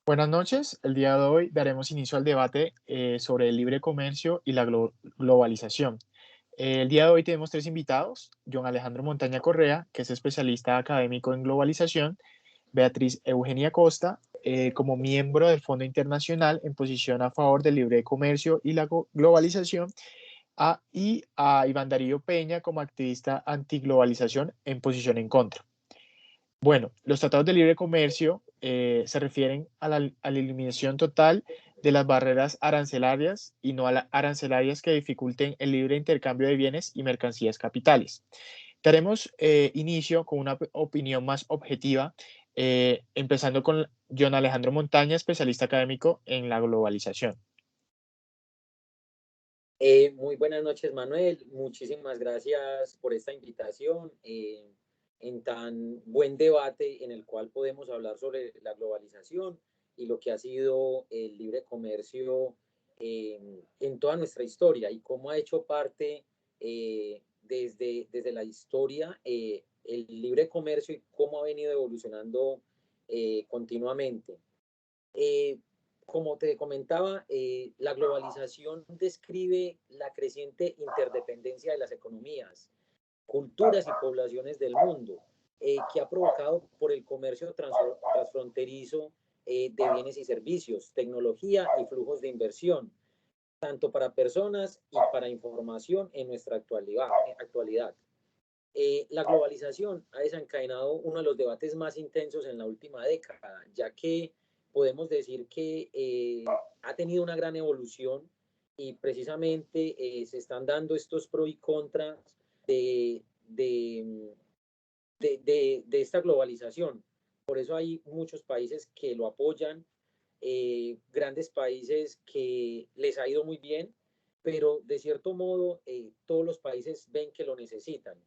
Buenas noches. El día de hoy daremos inicio al debate sobre el libre comercio y la globalización. El día de hoy tenemos tres invitados: John Alejandro Montaña Correa, que es especialista académico en globalización; Beatriz Eugenia Costa, como miembro del Fondo Internacional en posición a favor del libre comercio y la globalización; y a Iván Darío Peña, como activista antiglobalización en posición en contra. Bueno, los tratados de libre comercio se refieren a la eliminación total de las barreras arancelarias y no arancelarias que dificulten el libre intercambio de bienes y mercancías capitales. Daremos inicio con una opinión más objetiva, empezando con John Alejandro Montaña, especialista académico en la globalización. Muy buenas noches, Manuel. Muchísimas gracias por esta invitación en tan buen debate en el cual podemos hablar sobre la globalización y lo que ha sido el libre comercio en toda nuestra historia y cómo ha hecho parte desde la historia el libre comercio y cómo ha venido evolucionando continuamente. Eh, Como te comentaba, la globalización describe la creciente interdependencia de las economías, culturas y poblaciones del mundo, que ha provocado por el comercio transfronterizo de bienes y servicios, tecnología y flujos de inversión, tanto para personas y para información en nuestra actualidad. La globalización ha desencadenado uno de los debates más intensos en la última década, ya que podemos decir que ha tenido una gran evolución y precisamente se están dando estos pros y contras de, de, de esta globalización. Por eso hay muchos países que lo apoyan, grandes países que les ha ido muy bien, pero de cierto modo todos los países ven que lo necesitan.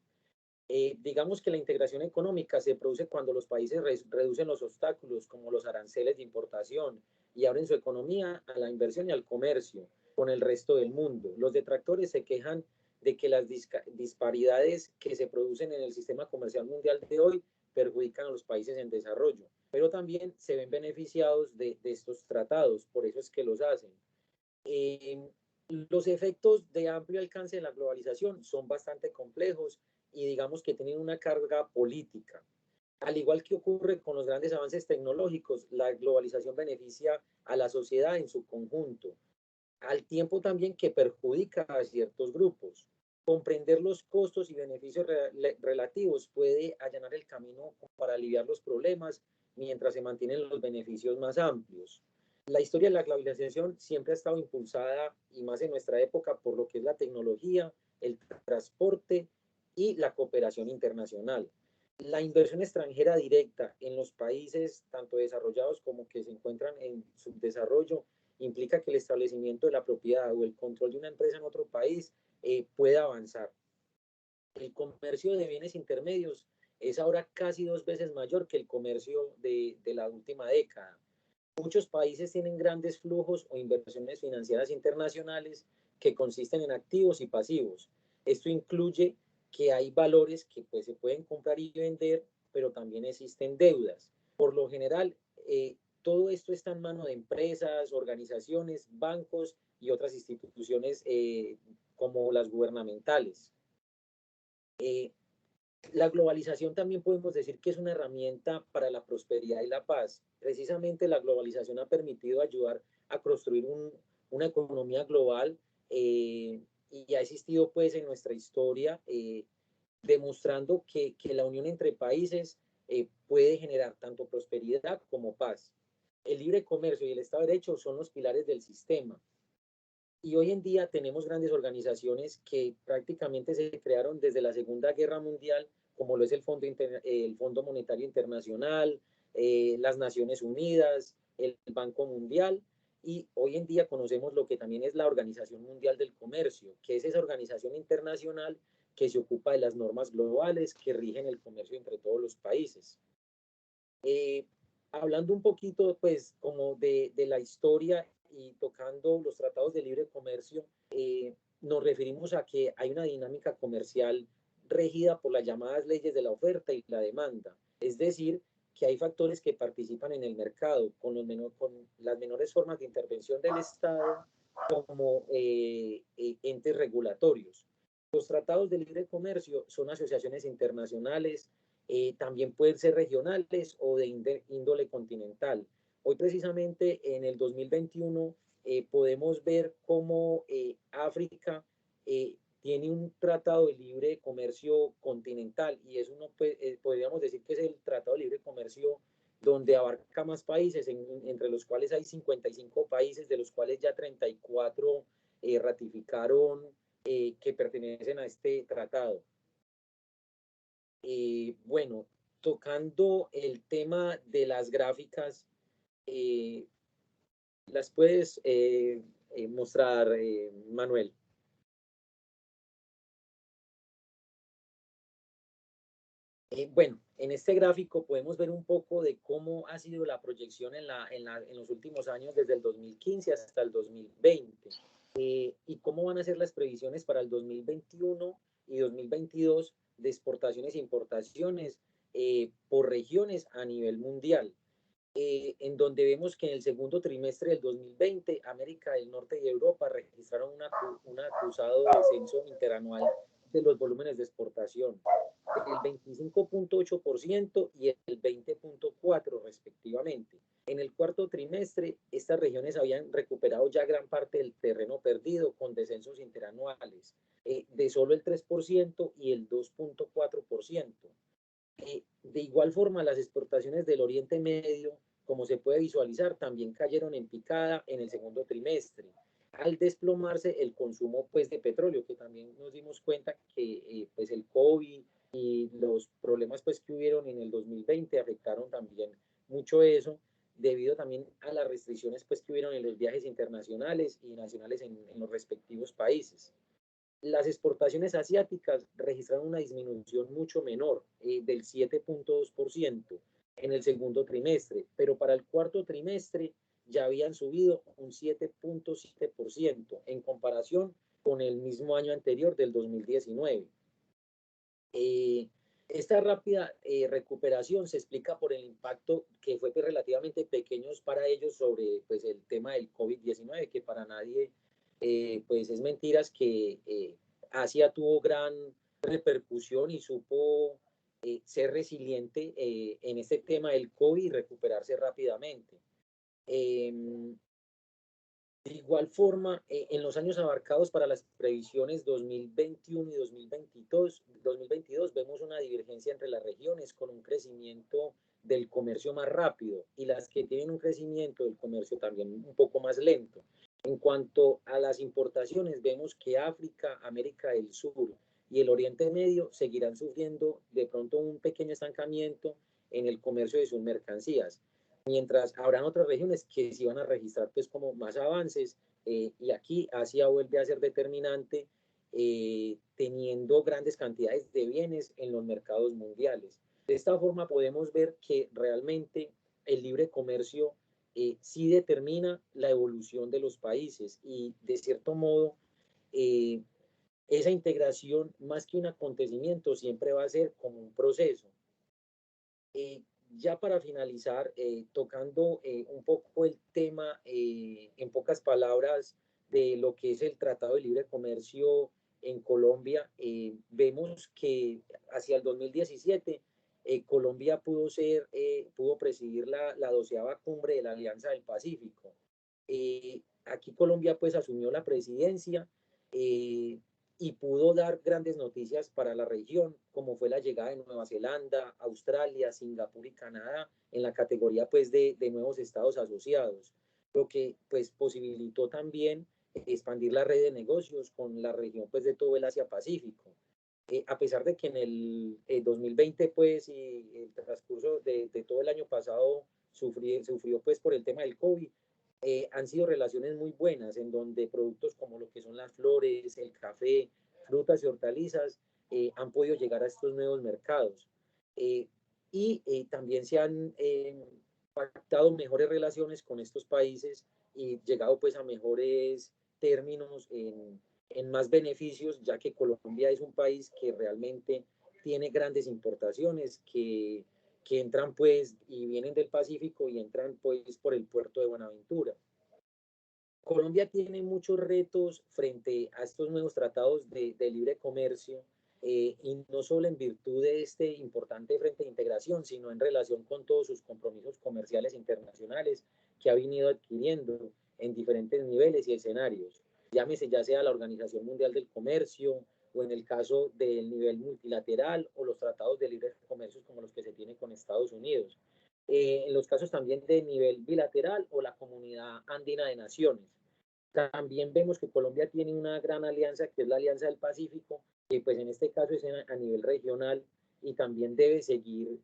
Digamos que la integración económica se produce cuando los países reducen los obstáculos como los aranceles de importación y abren su economía a la inversión y al comercio con el resto del mundo. Los detractores se quejan de que las disparidades que se producen en el sistema comercial mundial de hoy perjudican a los países en desarrollo, pero también se ven beneficiados de estos tratados, por eso es que los hacen. Eh, los efectos de amplio alcance de la globalización son bastante complejos y digamos que tienen una carga política. Al igual que ocurre con los grandes avances tecnológicos, la globalización beneficia a la sociedad en su conjunto, al tiempo también que perjudica a ciertos grupos. Comprender los costos y beneficios relativos puede allanar el camino para aliviar los problemas mientras se mantienen los beneficios más amplios. La historia de la globalización siempre ha estado impulsada, y más en nuestra época, por lo que es la tecnología, el transporte y la cooperación internacional. La inversión extranjera directa en los países, tanto desarrollados como que se encuentran en subdesarrollo, implica que el establecimiento de la propiedad o el control de una empresa en otro país pueda avanzar. El comercio de bienes intermedios es ahora casi 2 veces mayor que el comercio de la última década. Muchos países tienen grandes flujos o inversiones financieras internacionales que consisten en activos y pasivos. Esto incluye que hay valores que pues, se pueden comprar y vender, pero también existen deudas. Por lo general, todo esto está en manos de empresas, organizaciones, bancos y otras instituciones como las gubernamentales. Eh, la globalización también podemos decir que es una herramienta para la prosperidad y la paz. Precisamente la globalización ha permitido ayudar a construir una economía global y ha existido pues en nuestra historia demostrando que la unión entre países puede generar tanto prosperidad como paz. El libre comercio y el Estado de Derecho son los pilares del sistema. Y hoy en día tenemos grandes organizaciones que prácticamente se crearon desde la Segunda Guerra Mundial, como lo es el Fondo Monetario Internacional, las Naciones Unidas, el Banco Mundial, y hoy en día conocemos lo que también es la Organización Mundial del Comercio, que es esa organización internacional que se ocupa de las normas globales que rigen el comercio entre todos los países. Eh, Hablando un poquito, pues, como de la historia y tocando los tratados de libre comercio, nos referimos a que hay una dinámica comercial regida por las llamadas leyes de la oferta y la demanda. Es decir, que hay factores que participan en el mercado con las menores formas de intervención del Estado como entes regulatorios. Los tratados de libre comercio son asociaciones internacionales, también pueden ser regionales o de índole continental. Hoy precisamente en el 2021 podemos ver cómo África tiene un tratado de libre comercio continental y es uno, pues, podríamos decir que es el tratado de libre comercio donde abarca más países, entre los cuales hay 55 países, de los cuales ya 34 ratificaron que pertenecen a este tratado. Bueno, tocando el tema de las gráficas, las puedes mostrar, Manuel. Bueno, en este gráfico podemos ver un poco de cómo ha sido la proyección en los últimos años, desde el 2015 hasta el 2020, y cómo van a ser las previsiones para el 2021 y 2022 de exportaciones e importaciones por regiones a nivel mundial. En donde vemos que en el segundo trimestre del 2020, América del Norte y Europa registraron un acusado descenso interanual de los volúmenes de exportación, el 25.8% y el 20.4% respectivamente. En el cuarto trimestre, estas regiones habían recuperado ya gran parte del terreno perdido con descensos interanuales de solo el 3% y el 2.4%. De igual forma, las exportaciones del Oriente Medio, como se puede visualizar, también cayeron en picada en el segundo trimestre, al desplomarse el consumo pues, de petróleo, que también nos dimos cuenta que pues, el COVID y los problemas pues, que hubieron en el 2020 afectaron también mucho eso, debido también a las restricciones pues, que hubieron en los viajes internacionales y nacionales en los respectivos países. Las exportaciones asiáticas registraron una disminución mucho menor, del 7.2% en el segundo trimestre, pero para el cuarto trimestre ya habían subido un 7.7% en comparación con el mismo año anterior del 2019. Esta rápida recuperación se explica por el impacto que fue pues, relativamente pequeño para ellos sobre pues, el tema del COVID-19, que para nadie pues es mentiras que Asia tuvo gran repercusión y supo ser resiliente en este tema del COVID y recuperarse rápidamente. De igual forma, en los años abarcados para las previsiones 2021 y 2022 vemos una divergencia entre las regiones con un crecimiento del comercio más rápido y las que tienen un crecimiento del comercio también un poco más lento. En cuanto a las importaciones, vemos que África, América del Sur y el Oriente Medio seguirán sufriendo de pronto un pequeño estancamiento en el comercio de sus mercancías, mientras habrán otras regiones que sí van a registrar pues como más avances, y aquí Asia vuelve a ser determinante, teniendo grandes cantidades de bienes en los mercados mundiales. De esta forma podemos ver que realmente el libre comercio sí determina la evolución de los países y de cierto modo esa integración más que un acontecimiento siempre va a ser como un proceso. Ya para finalizar, tocando un poco el tema, en pocas palabras, de lo que es el Tratado de Libre Comercio en Colombia, vemos que hacia el 2017 Colombia pudo presidir la 12ª cumbre de la Alianza del Pacífico. Aquí Colombia pues asumió la presidencia y pudo dar grandes noticias para la región, como fue la llegada de Nueva Zelanda, Australia, Singapur y Canadá en la categoría pues de nuevos estados asociados, lo que pues posibilitó también expandir la red de negocios con la región pues de todo el Asia-Pacífico. A pesar de que en el 2020 pues y el transcurso de todo el año pasado sufrió pues por el tema del COVID, han sido relaciones muy buenas en donde productos como lo que son las flores, el café, frutas y hortalizas han podido llegar a estos nuevos mercados. Y también se han pactado mejores relaciones con estos países y llegado pues a mejores términos en más beneficios, ya que Colombia es un país que realmente tiene grandes importaciones, que que entran pues y vienen del Pacífico y entran pues por el puerto de Buenaventura. Colombia tiene muchos retos frente a estos nuevos tratados de libre comercio, y no solo en virtud de este importante frente de integración, sino en relación con todos sus compromisos comerciales internacionales que ha venido adquiriendo en diferentes niveles y escenarios. Llámese ya sea la Organización Mundial del Comercio, o en el caso del nivel multilateral, o los tratados de libre comercio como los que se tiene con Estados Unidos. En los casos también de nivel bilateral o la Comunidad Andina de Naciones. También vemos que Colombia tiene una gran alianza, que es la Alianza del Pacífico, que pues en este caso es a nivel regional, y también debe seguir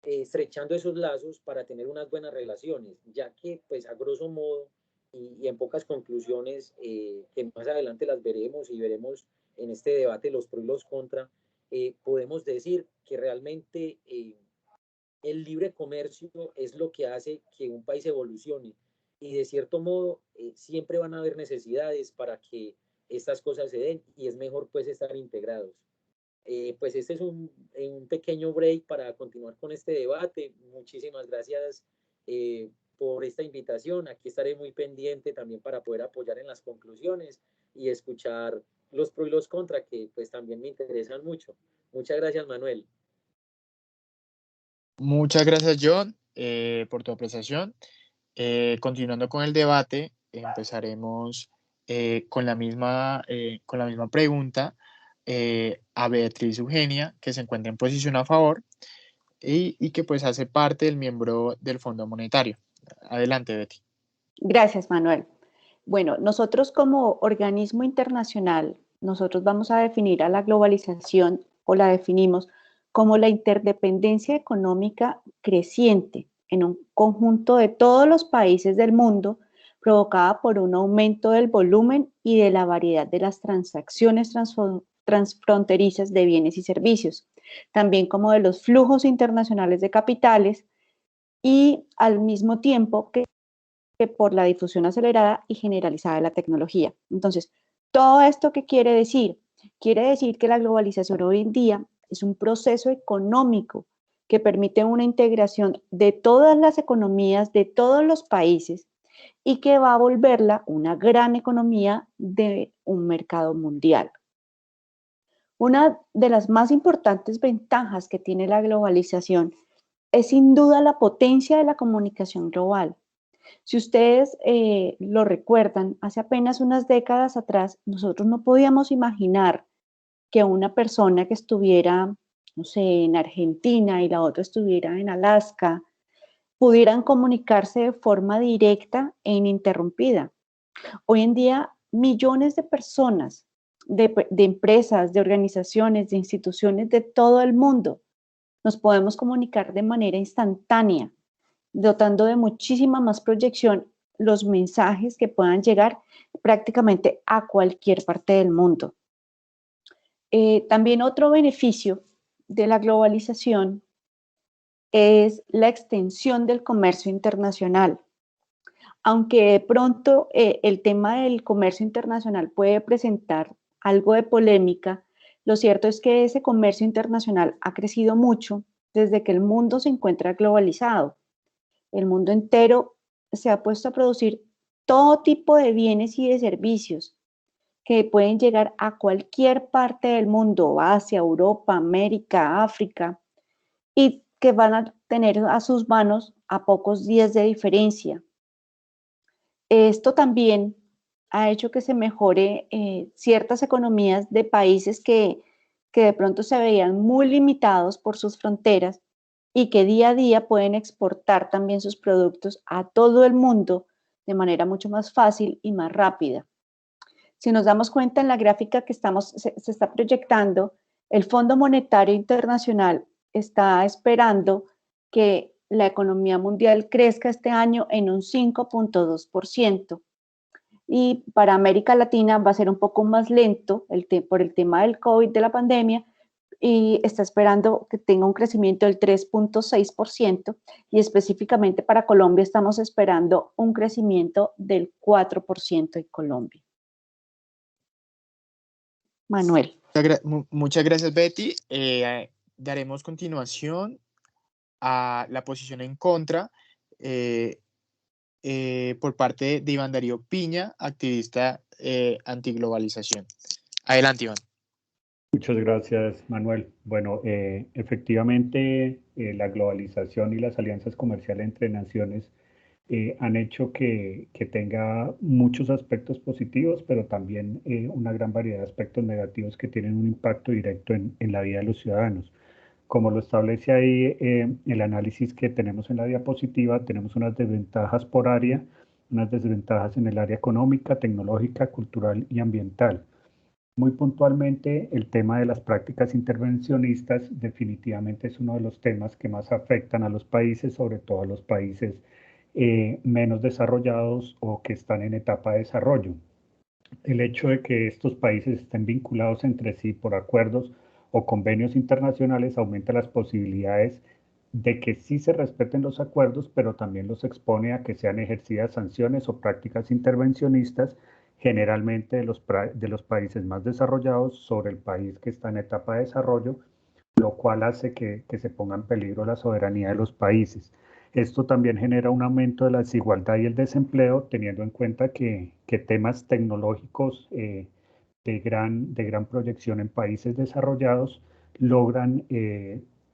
estrechando esos lazos para tener unas buenas relaciones, ya que pues a grosso modo y en pocas conclusiones, que más adelante las veremos y veremos en este debate los pros y los contra, podemos decir que realmente el libre comercio es lo que hace que un país evolucione, y de cierto modo siempre van a haber necesidades para que estas cosas se den, y es mejor pues estar integrados. Pues este es un pequeño break para continuar con este debate. Muchísimas gracias por esta invitación. Aquí estaré muy pendiente también para poder apoyar en las conclusiones y escuchar los pros y los contra, que pues también me interesan mucho. Muchas gracias, Manuel. Muchas gracias, John, por tu apreciación. Continuando con el debate, empezaremos con la misma pregunta a Beatriz Eugenia, que se encuentra en posición a favor y que pues hace parte del miembro del Fondo Monetario. Adelante, Betty. Gracias, Manuel. Bueno, nosotros como organismo internacional, nosotros vamos a definir a la globalización, o la definimos como la interdependencia económica creciente en un conjunto de todos los países del mundo, provocada por un aumento del volumen y de la variedad de las transacciones transfronterizas de bienes y servicios, también como de los flujos internacionales de capitales, y al mismo tiempo que por la difusión acelerada y generalizada de la tecnología. Entonces, ¿todo esto qué quiere decir? Quiere decir que la globalización hoy en día es un proceso económico que permite una integración de todas las economías de todos los países, y que va a volverla una gran economía de un mercado mundial. Una de las más importantes ventajas que tiene la globalización es sin duda la potencia de la comunicación global. Si ustedes lo recuerdan, hace apenas unas décadas atrás, nosotros no podíamos imaginar que una persona que estuviera, no sé, en Argentina y la otra estuviera en Alaska, pudieran comunicarse de forma directa e ininterrumpida. Hoy en día, millones de personas, de empresas, de organizaciones, de instituciones de todo el mundo, nos podemos comunicar de manera instantánea, dotando de muchísima más proyección los mensajes que puedan llegar prácticamente a cualquier parte del mundo. También otro beneficio de la globalización es la extensión del comercio internacional. Aunque de pronto el tema del comercio internacional puede presentar algo de polémica, lo cierto es que ese comercio internacional ha crecido mucho desde que el mundo se encuentra globalizado. El mundo entero se ha puesto a producir todo tipo de bienes y de servicios que pueden llegar a cualquier parte del mundo, Asia, Europa, América, África, y que van a tener a sus manos a pocos días de diferencia. Esto también ha hecho que se mejore ciertas economías de países que de pronto se veían muy limitados por sus fronteras, y que día a día pueden exportar también sus productos a todo el mundo de manera mucho más fácil y más rápida. Si nos damos cuenta en la gráfica que se está proyectando, el Fondo Monetario Internacional está esperando que la economía mundial crezca este año en un 5.2%. Y para América Latina va a ser un poco más lento por el tema del COVID, de la pandemia, y está esperando que tenga un crecimiento del 3.6%, y específicamente para Colombia estamos esperando un crecimiento del 4% en Colombia. Manuel. Muchas gracias, Betty. Daremos continuación a la posición en contra por parte de Iván Darío Piña, activista antiglobalización. Adelante, Iván. Muchas gracias, Manuel. Bueno, efectivamente, la globalización y las alianzas comerciales entre naciones han hecho que tenga muchos aspectos positivos, pero también una gran variedad de aspectos negativos que tienen un impacto directo en la vida de los ciudadanos. Como lo establece ahí el análisis que tenemos en la diapositiva, tenemos unas desventajas por área, unas desventajas en el área económica, tecnológica, cultural y ambiental. Muy puntualmente, el tema de las prácticas intervencionistas definitivamente es uno de los temas que más afectan a los países, sobre todo a los países menos desarrollados o que están en etapa de desarrollo. El hecho de que estos países estén vinculados entre sí por acuerdos o convenios internacionales aumenta las posibilidades de que sí se respeten los acuerdos, pero también los expone a que sean ejercidas sanciones o prácticas intervencionistas, generalmente de los países más desarrollados sobre el país que está en etapa de desarrollo, lo cual hace que se ponga en peligro la soberanía de los países. Esto también genera un aumento de la desigualdad y el desempleo, teniendo en cuenta que temas tecnológicos de gran proyección en países desarrollados logran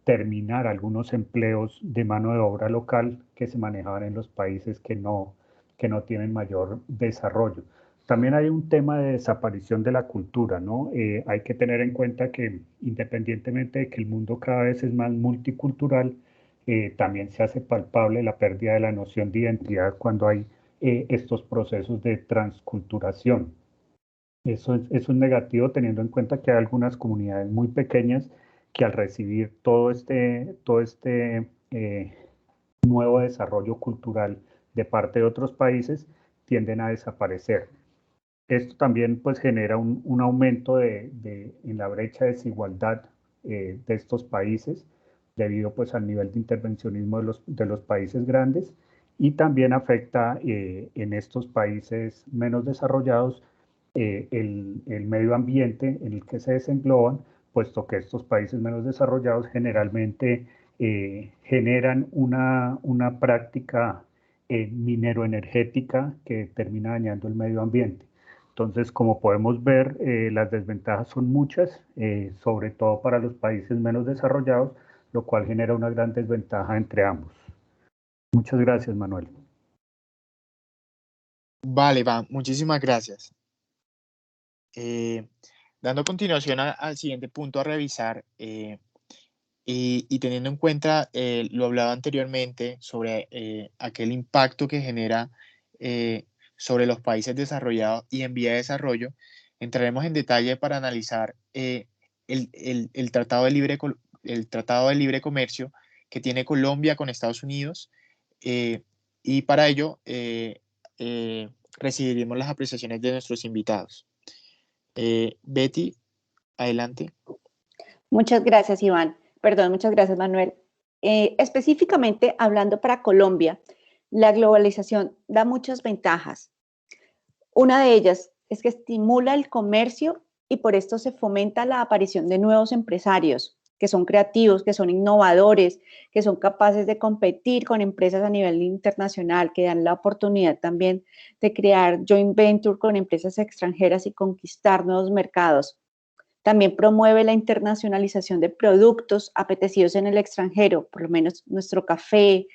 terminar algunos empleos de mano de obra local que se manejaban en los países que no tienen mayor desarrollo. También hay un tema de desaparición de la cultura, ¿no? Hay que tener en cuenta que independientemente de que el mundo cada vez es más multicultural, también se hace palpable la pérdida de la noción de identidad cuando hay estos procesos de transculturación. Eso es negativo teniendo en cuenta que hay algunas comunidades muy pequeñas que al recibir todo este nuevo desarrollo cultural de parte de otros países tienden a desaparecer. Esto también pues genera un aumento en la brecha de desigualdad de estos países debido pues al nivel de intervencionismo de los países grandes y también afecta en estos países menos desarrollados el medio ambiente en el que se desengloban, puesto que estos países menos desarrollados generalmente generan una práctica mineroenergética que termina dañando el medio ambiente. Entonces, como podemos ver, las desventajas son muchas, sobre todo para los países menos desarrollados, lo cual genera una gran desventaja entre ambos. Muchas gracias, Manuel. Vale, Iván, muchísimas gracias. Dando continuación al siguiente punto a revisar, y teniendo en cuenta lo hablado anteriormente sobre aquel impacto que genera sobre los países desarrollados y en vía de desarrollo, entraremos en detalle para analizar el Tratado de Libre Comercio que tiene Colombia con Estados Unidos, y para ello recibiremos las apreciaciones de nuestros invitados. Betty, adelante. Muchas gracias, Iván. Perdón, muchas gracias, Manuel. Específicamente hablando para Colombia, la globalización da muchas ventajas. Una de ellas es que estimula el comercio y por esto se fomenta la aparición de nuevos empresarios que son creativos, que son innovadores, que son capaces de competir con empresas a nivel internacional, que dan la oportunidad también de crear joint venture con empresas extranjeras y conquistar nuevos mercados. También promueve la internacionalización de productos apetecidos en el extranjero, por lo menos nuestro café,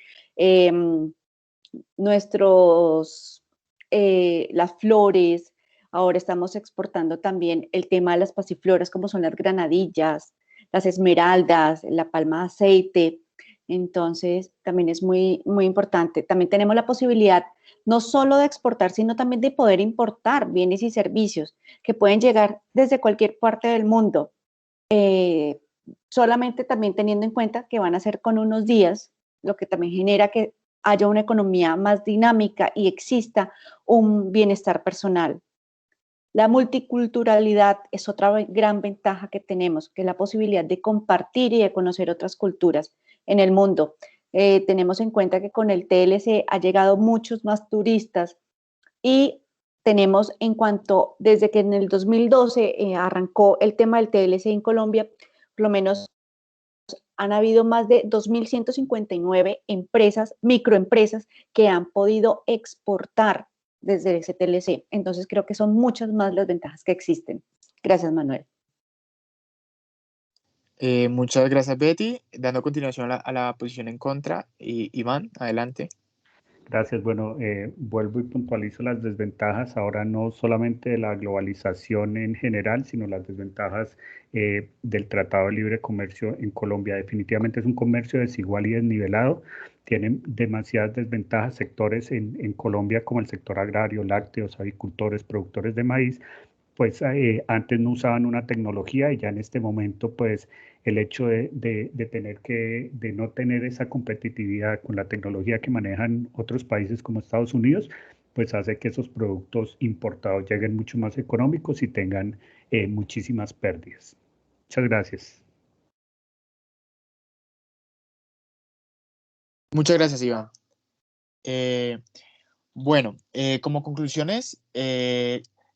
las flores. Ahora estamos exportando también el tema de las pasifloras, como son las granadillas, las esmeraldas, la palma de aceite. Entonces, también es muy, muy importante. También tenemos la posibilidad no solo de exportar, sino también de poder importar bienes y servicios que pueden llegar desde cualquier parte del mundo. Solamente también teniendo en cuenta que van a ser con unos días, lo que también genera que haya una economía más dinámica y exista un bienestar personal. La multiculturalidad es otra gran ventaja que tenemos, que es la posibilidad de compartir y de conocer otras culturas en el mundo. Tenemos en cuenta que con el TLC ha llegado muchos más turistas y tenemos desde que en el 2012 arrancó el tema del TLC en Colombia, por lo menos han habido más de 2.159 empresas, microempresas, que han podido exportar desde ese TLC. Entonces creo que son muchas más las ventajas que existen. Gracias, Manuel. Muchas gracias, Betty. Dando continuación a la posición en contra, Iván, adelante. Gracias. Bueno, vuelvo y puntualizo las desventajas, ahora no solamente de la globalización en general, sino las desventajas del Tratado de Libre Comercio en Colombia. Definitivamente es un comercio desigual y desnivelado. Tienen demasiadas desventajas sectores en Colombia, como el sector agrario, lácteos, avicultores, productores de maíz, pues antes no usaban una tecnología y ya en este momento pues el hecho de no tener esa competitividad con la tecnología que manejan otros países como Estados Unidos, pues hace que esos productos importados lleguen mucho más económicos y tengan muchísimas pérdidas. Muchas gracias. Muchas gracias, Iván. Bueno, como conclusiones,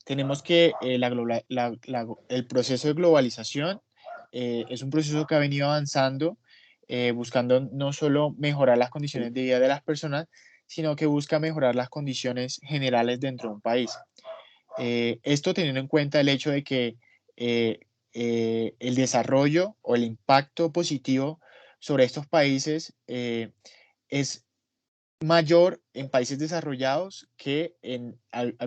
tenemos que el proceso de globalización es un proceso que ha venido avanzando, buscando no solo mejorar las condiciones de vida de las personas, sino que busca mejorar las condiciones generales dentro de un país. Esto teniendo en cuenta el hecho de que el desarrollo o el impacto positivo sobre estos países es mayor en países desarrollados que en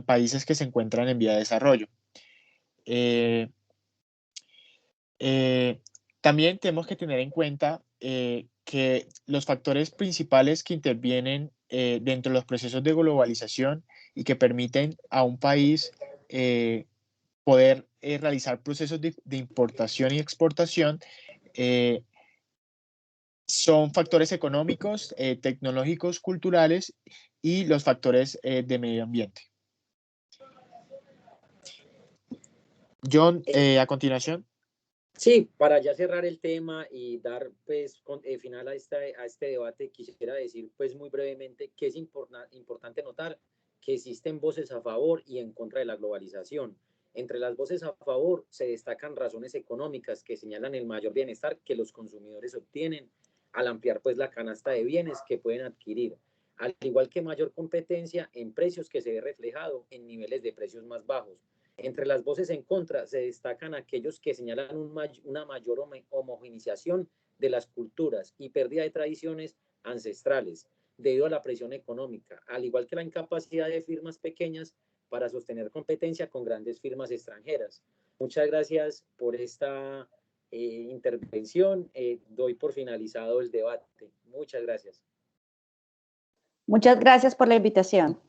países que se encuentran en vía de desarrollo. También tenemos que tener en cuenta que los factores principales que intervienen dentro de los procesos de globalización y que permiten a un país poder realizar procesos de importación y exportación son factores económicos, tecnológicos, culturales y los factores de medio ambiente. John, a continuación. Sí, para ya cerrar el tema y dar pues final a este debate, quisiera decir pues muy brevemente que es importante notar que existen voces a favor y en contra de la globalización. Entre las voces a favor se destacan razones económicas que señalan el mayor bienestar que los consumidores obtienen al ampliar pues la canasta de bienes que pueden adquirir, al igual que mayor competencia en precios que se ve reflejado en niveles de precios más bajos. Entre las voces en contra se destacan aquellos que señalan una mayor homogeneización de las culturas y pérdida de tradiciones ancestrales debido a la presión económica, al igual que la incapacidad de firmas pequeñas para sostener competencia con grandes firmas extranjeras. Muchas gracias por esta intervención. Doy por finalizado el debate. Muchas gracias. Muchas gracias por la invitación.